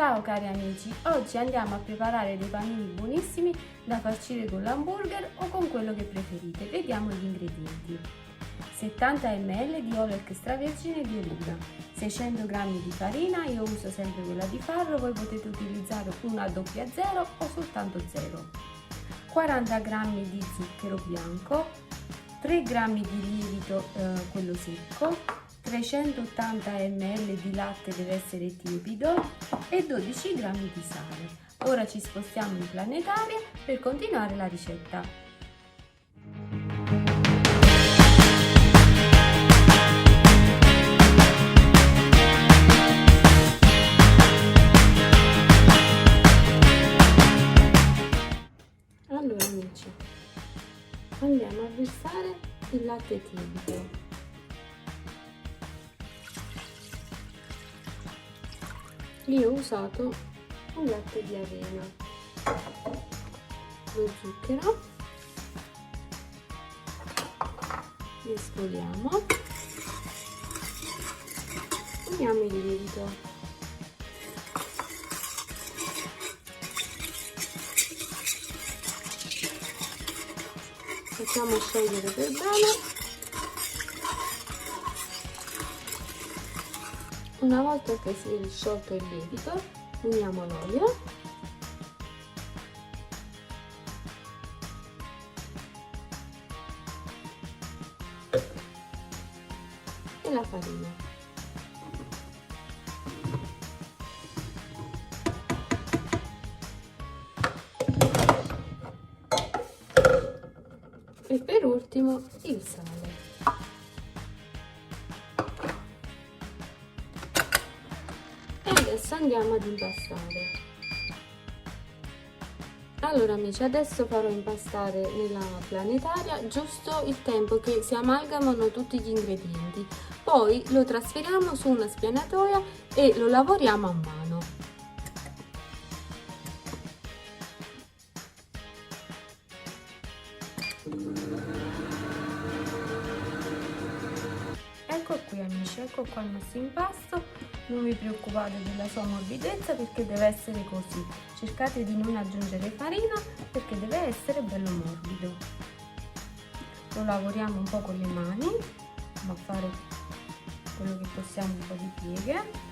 Ciao cari amici, oggi andiamo a preparare dei panini buonissimi da farcire con l'hamburger o con quello che preferite. Vediamo gli ingredienti. 70 ml di olio extravergine di oliva, 600 g di farina, io uso sempre quella di farro, voi potete utilizzare una 00 o soltanto 0, 40 g di zucchero bianco, 3 g di lievito quello secco, 380 ml di latte deve essere tiepido e 12 g di sale. Ora ci spostiamo in planetaria per continuare la ricetta. Allora amici, andiamo a versare il latte tiepido. Io ho usato un latte di avena, lo zucchero, mescoliamo, uniamo il lievito, facciamo sciogliere per bene. Una volta che si è sciolto il lievito, uniamo l'olio e la farina. E per ultimo il sale. Adesso andiamo ad impastare. Allora amici, adesso farò impastare nella planetaria giusto il tempo che si amalgamano tutti gli ingredienti, poi lo trasferiamo su una spianatoia e lo lavoriamo a mano. Ecco qui amici, ecco qua il nostro impasto. Non vi preoccupate della sua morbidezza perché deve essere così. Cercate di non aggiungere farina perché deve essere bello morbido. Lo lavoriamo un po' con le mani, andiamo a fare quello che possiamo, un po' di pieghe.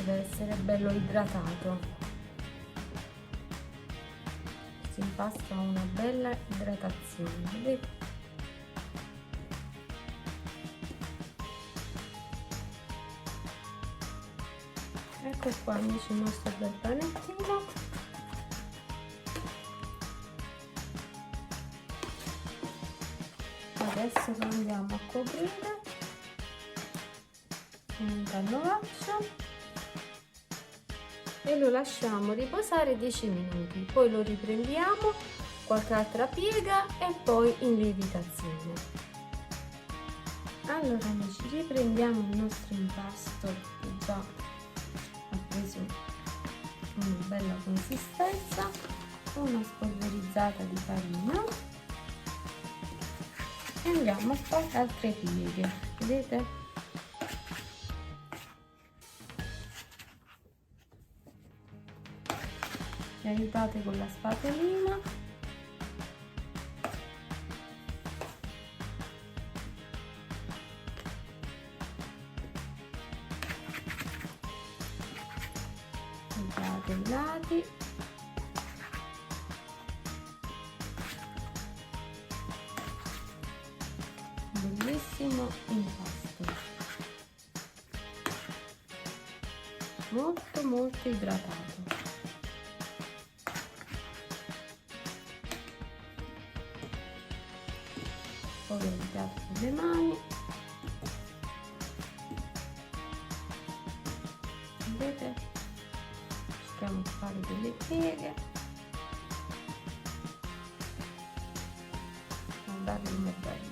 Deve essere bello idratato. Si impasta una bella idratazione, vedete? Ecco qua amici il nostro bel panettino. Adesso lo andiamo a coprire con un canovaccio e lo lasciamo riposare 10 minuti, poi lo riprendiamo, qualche altra piega e poi in lievitazione. Allora amici, riprendiamo il nostro impasto che già ha preso una bella consistenza, una spolverizzata di farina e andiamo a fare altre pieghe, vedete? Mi aiutate con la spatolina, tagliate i lati, bellissimo impasto, molto idratato. Poi lo mettiamo con le mani, vedete? Cerchiamo di fare delle pieghe, guardate come è bello.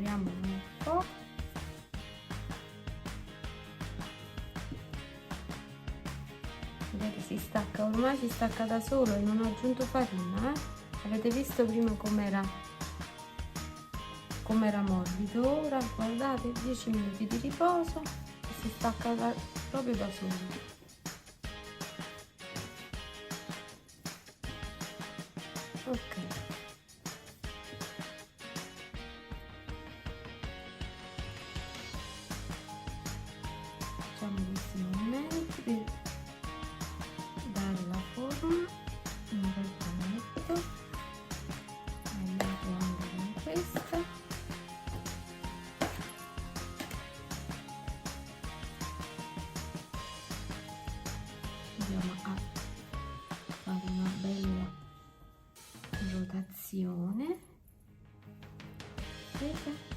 Vediamo un po'. Vedete, si stacca, ormai si stacca da solo e non ho aggiunto farina, Avete visto prima com'era morbido? Ora guardate, 10 minuti di riposo e si stacca proprio da solo. Ok. Facciamo questi movimenti per dare la forma, un bel panetto, tagliato anche con questa. Andiamo a fare una bella rotazione. Vedete?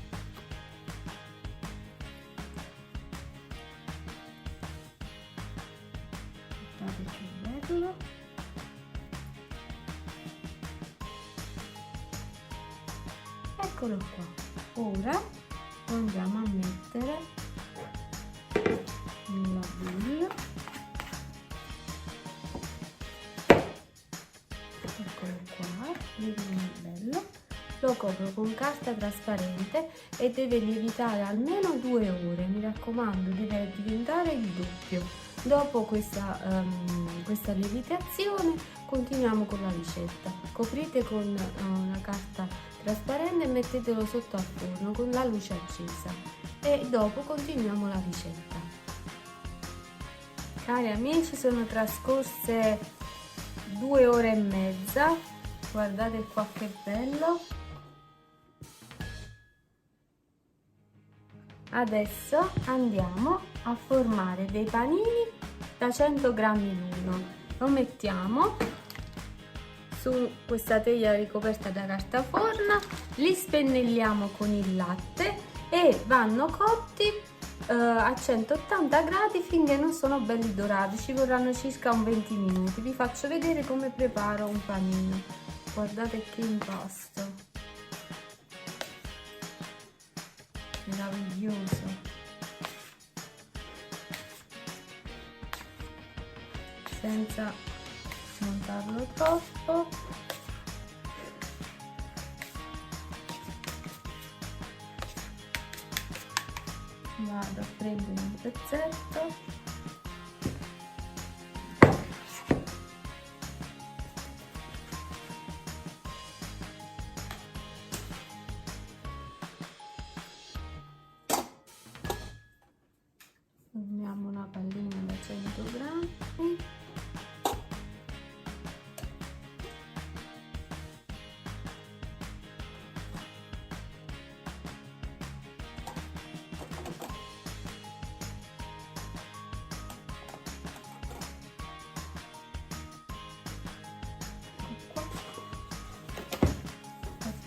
Guardate che bello. Eccolo qua. Ora lo andiamo a mettere nella bolla. Eccolo qua, vedete com'è bello. Lo copro con carta trasparente e deve lievitare almeno 2 ore, mi raccomando, deve diventare il doppio. Dopo questa lievitazione continuiamo con la ricetta. Coprite con una carta trasparente e mettetelo sotto al forno con la luce accesa e dopo continuiamo la ricetta. Cari amici, sono trascorse 2 ore e mezza, guardate qua che bello. Adesso andiamo a formare dei panini da 100 grammi l'uno. Lo mettiamo su questa teglia ricoperta da carta forno, li spennelliamo con il latte e vanno cotti a 180 gradi finché non sono belli dorati. Ci vorranno circa un 20 minuti. Vi faccio vedere come preparo un panino. Guardate che impasto meraviglioso. Senza smontarlo troppo. Vado a prendere un pezzetto. Formiamo una pallina da 100 grammi.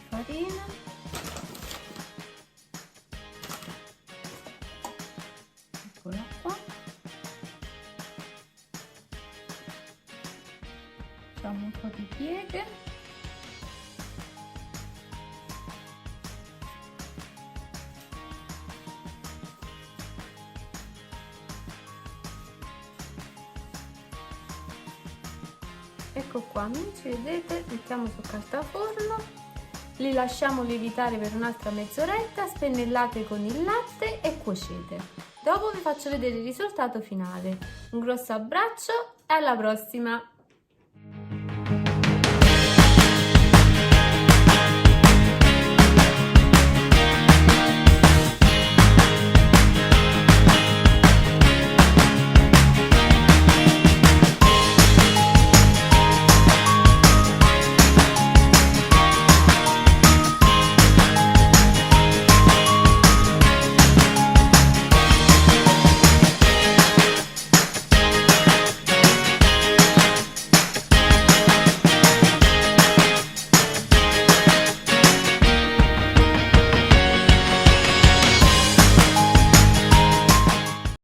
Farina, eccola qua, facciamo un po' di pieghe, ecco qua amici, vedete, mettiamo su carta forno. Li lasciamo lievitare per un'altra mezz'oretta, spennellate con il latte e cuocete. Dopo vi faccio vedere il risultato finale. Un grosso abbraccio e alla prossima!